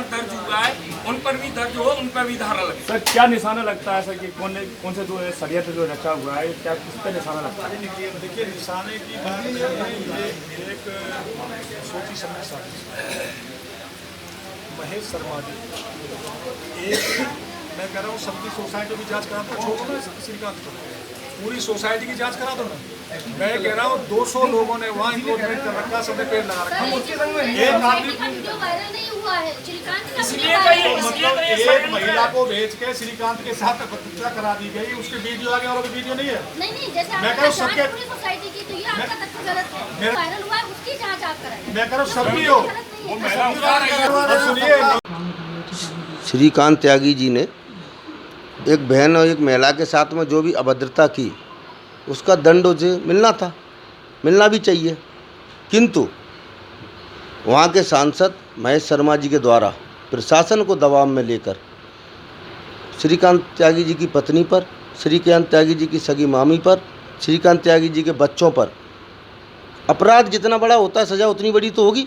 पर दर्ज हुआ है उन पर भी दर्ज हो, उन पर भी धारा लगे। सर क्या निशाना लगता है सर कि कौन से जो षड्यंत्र जो रचा हुआ है, क्या किस पे निशाना लगता है? देखिए निशाने की बात ये एक सोची समझ साजिश है। महेश शर्मा जी एक, मैं कह रहा हूँ सबकी सोसाइटी की जांच करा दो, छोड़ो ना श्रीकांत को, पूरी सोसाइटी की जांच करा दो ना। मैं कह रहा हूँ 200 लोगों ने वहाँ इंक्रोचमेंट कर रखा, सबने पेड़ लगा रखा। एक आदमी एक महिला को भेज के श्रीकांत के साथ हत्या करा दी गई, उसके वीडियो आ गया और वीडियो नहीं है। मैं कह रहा हूँ सबके, मैं कह रहा हूँ सबकी हो। सुनिए, श्रीकांत त्यागी जी ने एक बहन और एक महिला के साथ में जो भी अभद्रता की, उसका दंड उसे मिलना था, मिलना भी चाहिए। किंतु वहाँ के सांसद महेश शर्मा जी के द्वारा प्रशासन को दबाव में लेकर श्रीकांत त्यागी जी की पत्नी पर, श्रीकांत त्यागी जी की सगी मामी पर, श्रीकांत त्यागी जी के बच्चों पर, अपराध जितना बड़ा होता है सज़ा उतनी बड़ी तो होगी,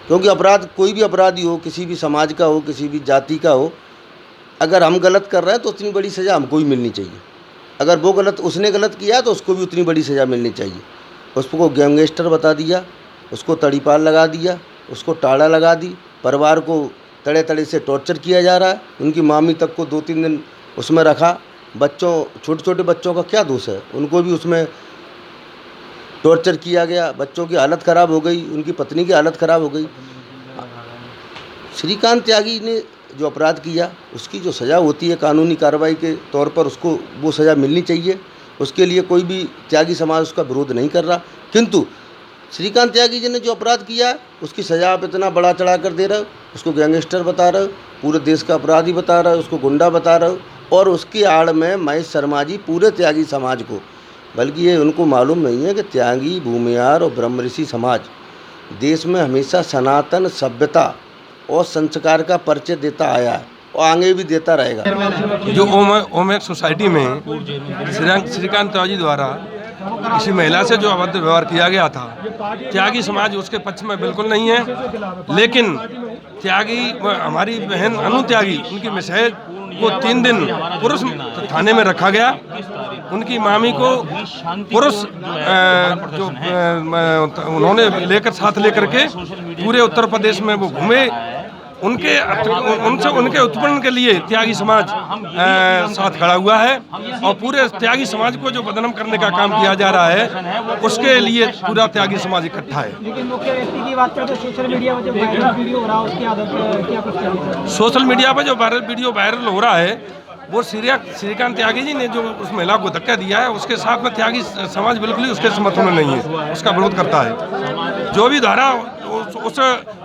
क्योंकि अपराध कोई भी अपराधी हो, किसी भी समाज का हो, किसी भी जाति का हो, अगर हम गलत कर रहे हैं तो उतनी बड़ी सज़ा हमको ही मिलनी चाहिए। अगर वो गलत, उसने गलत किया तो उसको भी उतनी बड़ी सज़ा मिलनी चाहिए। उसको गैंगस्टर बता दिया, उसको तड़ीपार लगा दिया, उसको टाड़ा लगा दी, परिवार को तड़े तड़े से टॉर्चर किया जा रहा है। उनकी मामी तक को 2-3 दिन उसमें रखा। बच्चों, छोटे छोटे बच्चों का क्या दोष है, उनको भी उसमें टॉर्चर किया गया। बच्चों की हालत ख़राब हो गई, उनकी पत्नी की हालत ख़राब हो गई। श्रीकांत त्यागी ने जो अपराध किया उसकी जो सज़ा होती है कानूनी कार्रवाई के तौर पर, उसको वो सज़ा मिलनी चाहिए। उसके लिए कोई भी त्यागी समाज उसका विरोध नहीं कर रहा। किंतु श्रीकांत त्यागी जी ने जो अपराध किया उसकी सज़ा आप इतना बड़ा चढ़ा कर दे रहे हो, उसको गैंगस्टर बता रहे हो, पूरे देश का अपराधी बता रहे हो, उसको गुंडा बता रहे हो, और उसकी आड़ में महेश शर्मा जी पूरे त्यागी समाज को, बल्कि ये उनको मालूम नहीं है कि त्यागी, भूमिहार और ब्रह्मऋषि समाज देश में हमेशा सनातन सभ्यता और संस्कार का परिचय देता आया है और आगे भी देता रहेगा। जो ओमेक सोसाइटी में श्रीकांत त्यागी द्वारा किसी महिला से जो अभद्र व्यवहार किया गया था, त्यागी समाज उसके पक्ष में बिल्कुल नहीं है। लेकिन त्यागी, हमारी बहन अनु त्यागी, उनकी मिसेज को 3 दिन पुरुष थाने में रखा गया। उनकी मामी को पुरुष जो उन्होंने लेकर साथ लेकर के पूरे उत्तर प्रदेश में वो घूमे। उनके उत्पन्न के लिए त्यागी समाज साथ खड़ा हुआ है और पूरे त्यागी समाज को जो बदनाम करने का काम किया जा रहा है उसके लिए पूरा त्यागी समाज इकट्ठा है। लेकिन मुख्य व्यक्ति की बात करें तो सोशल मीडिया में जो वायरल वीडियो हो रहा है उसकी आदत क्या कुछ? सोशल मीडिया पर जो वीडियो वायरल हो रहा है वो श्रीकांत त्यागी जी ने जो उस महिला को धक्का दिया है, उसके साथ में त्यागी समाज बिल्कुल ही उसके समर्थन में नहीं है, उसका विरोध करता है। जो भी धारा उस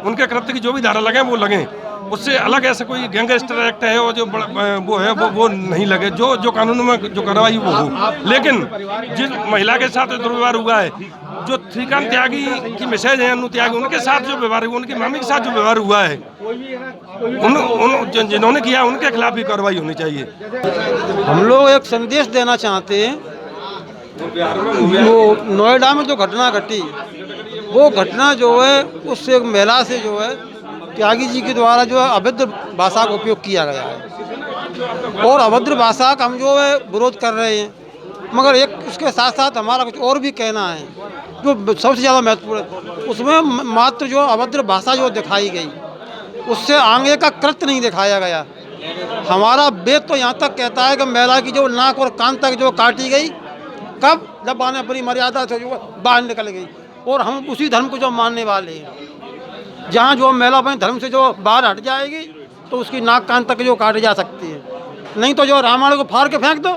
उनके कृत्य की जो भी धारा लगे वो लगे, उससे अलग ऐसा कोई गैंगस्टर एक्ट है और जो वो है वो नहीं लगे। जो कानून में जो कार्रवाई वो हो। लेकिन जिस महिला के साथ दुर्व्यवहार हुआ है, जो श्रीकांत त्यागी की मिसेज है अनु त्यागी, उनके साथ जो व्यवहार हुआ, उनकी मामी के साथ जो व्यवहार हुआ है, जिन्होंने किया उनके खिलाफ भी कार्रवाई होनी चाहिए। हम लोग एक संदेश देना चाहते हैं। वो नोएडा में जो घटना घटी, वो घटना जो है उससे एक महिला से जो है त्यागी जी के द्वारा जो है अभद्र भाषा का उपयोग किया गया है और अभद्र भाषा का हम जो है विरोध कर रहे हैं। मगर एक उसके साथ साथ हमारा कुछ और भी कहना है जो सबसे ज़्यादा महत्वपूर्ण है। उसमें मात्र जो अभद्र भाषा जो दिखाई गई उससे आगे का कृत्य नहीं दिखाया गया। हमारा वेद तो यहाँ तक कहता है कि महिला की जो नाक और कान तक जो काटी गई, कब? जब आने अपनी मर्यादा से जो बाहर निकल गई। और हम उसी धर्म को जो मानने वाले हैं, जहाँ जो महिला अपने धर्म से जो बाहर हट जाएगी तो उसकी नाक कान तक जो काटे जा सकती है। नहीं तो जो रामायण को फाड़ के फेंक दो,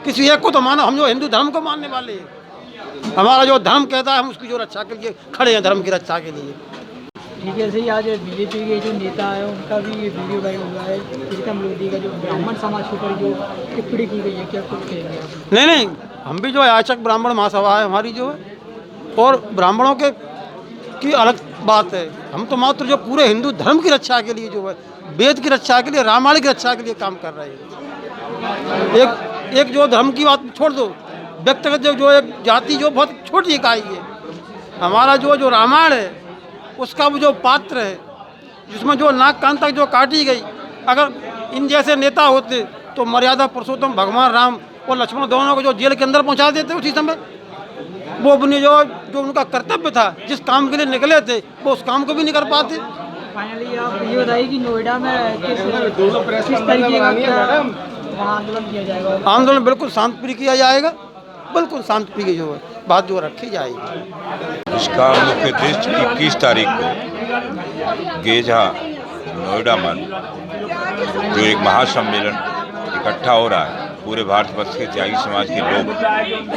किसी एक को तो मानो। हम जो हिंदू धर्म को मानने वाले हैं, हमारा जो धर्म कहता है हम उसकी जो रक्षा के लिए खड़े हैं, धर्म की रक्षा के लिए। ठीक है। ऐसे ही आज बीजेपी के जो नेता है उनका भी ये वीडियो वायरल हुआ है, प्रीतम लोधी का, जो ब्राह्मण समाज के ऊपर जो टिप्पणी की गई है, क्या कुछ कहेंगे? नहीं, हम भी जो याचक ब्राह्मण महासभा है हमारी जो है, और ब्राह्मणों के की अलग बात है। हम तो मात्र जो पूरे हिंदू धर्म की रक्षा के लिए जो है, वेद की रक्षा के लिए, रामायण की रक्षा के लिए काम कर रहे हैं। एक जो धर्म की बात छोड़ दो, व्यक्तिगत जो एक जाति जो बहुत छोटी इकाई है, हमारा जो रामायण है उसका वो जो पात्र है जिसमें जो नाक कान तक जो काटी गई, अगर इन जैसे नेता होते तो मर्यादा पुरुषोत्तम भगवान राम और लक्ष्मण दोनों को जो जेल के अंदर पहुंचा देते उसी समय। वो अपनी जो उनका कर्तव्य था, जिस काम के लिए निकले थे, वो उस काम को भी नहीं कर पाते। फाइनली आप ये बताइए कि नोएडा में किस तरीके का क्या वहाँ आंदोलन किया जाएगा? आंदोलन बिल्कुल शांतिप्रिय किया जाएगा, बिल्कुल शांतिप्रिय जो है बात जो रखी जाएगी। इसका मुख्य उद्देश्य 21 तारीख को गेजा नोएडा में जो एक महासम्मेलन इकट्ठा हो रहा है, पूरे भारतवर्ष के त्यागी समाज के लोग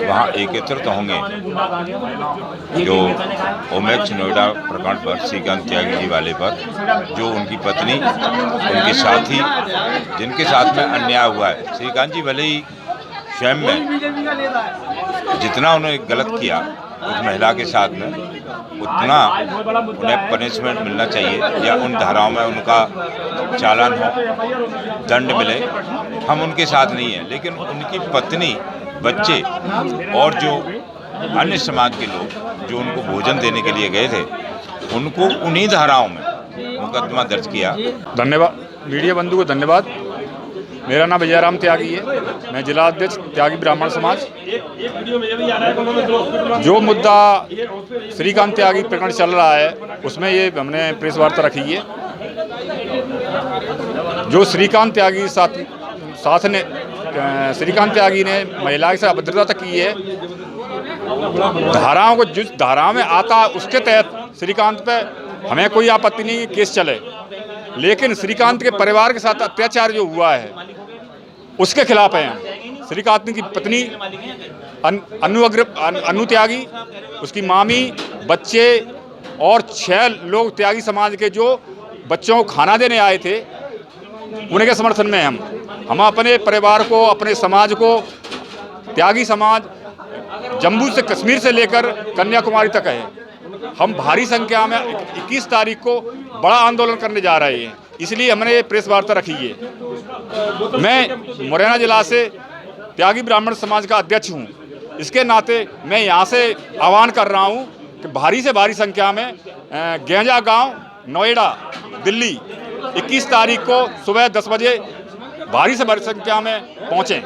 वहाँ एकत्रित होंगे। जो ओमेक्स नोएडा प्रखंड पर श्रीकांत त्यागी जी वाले पर जो उनकी पत्नी, उनके साथी, जिनके साथ में अन्याय हुआ है, श्रीकांत जी भले ही स्वयं में जितना उन्होंने गलत किया उस महिला के साथ में, उतना उन्हें पनिशमेंट मिलना चाहिए या उन धाराओं में उनका चालान हो, दंड मिले। हम उनके साथ नहीं हैं, लेकिन उनकी पत्नी, बच्चे और जो अन्य समाज के लोग जो उनको भोजन देने के लिए गए थे, उनको उन्हीं धाराओं में मुकदमा दर्ज किया। धन्यवाद मीडिया बंधु को, धन्यवाद। मेरा नाम विजयराम त्यागी है, मैं जिला अध्यक्ष त्यागी ब्राह्मण समाज। जो मुद्दा श्रीकांत त्यागी प्रकरण चल रहा है उसमें ये हमने प्रेस वार्ता रखी है। जो श्रीकांत त्यागी साथ ने श्रीकांत त्यागी ने महिला के साथ अभद्रता तक की है, धाराओं को जिस धाराओं में आता उसके तहत श्रीकांत पे हमें कोई आपत्ति नहीं कि केस चले, लेकिन श्रीकांत के परिवार के साथ अत्याचार जो हुआ है उसके खिलाफ है हम। श्रीकांत की पत्नी अनु त्यागी, उसकी मामी, बच्चे और 6 लोग त्यागी समाज के जो बच्चों को खाना देने आए थे, उनके समर्थन में हम अपने परिवार को, अपने समाज को, त्यागी समाज जम्मू से कश्मीर से लेकर कन्याकुमारी तक है, हम भारी संख्या में 21 तारीख को बड़ा आंदोलन करने जा रहे हैं। इसलिए हमने ये प्रेस वार्ता रखी है। मैं मुरैना जिला से त्यागी ब्राह्मण समाज का अध्यक्ष हूँ। इसके नाते मैं यहाँ से आह्वान कर रहा हूँ कि भारी से भारी संख्या में गेंजा गांव, नोएडा, दिल्ली 21 तारीख को सुबह 10 बजे भारी से भारी संख्या में पहुँचें।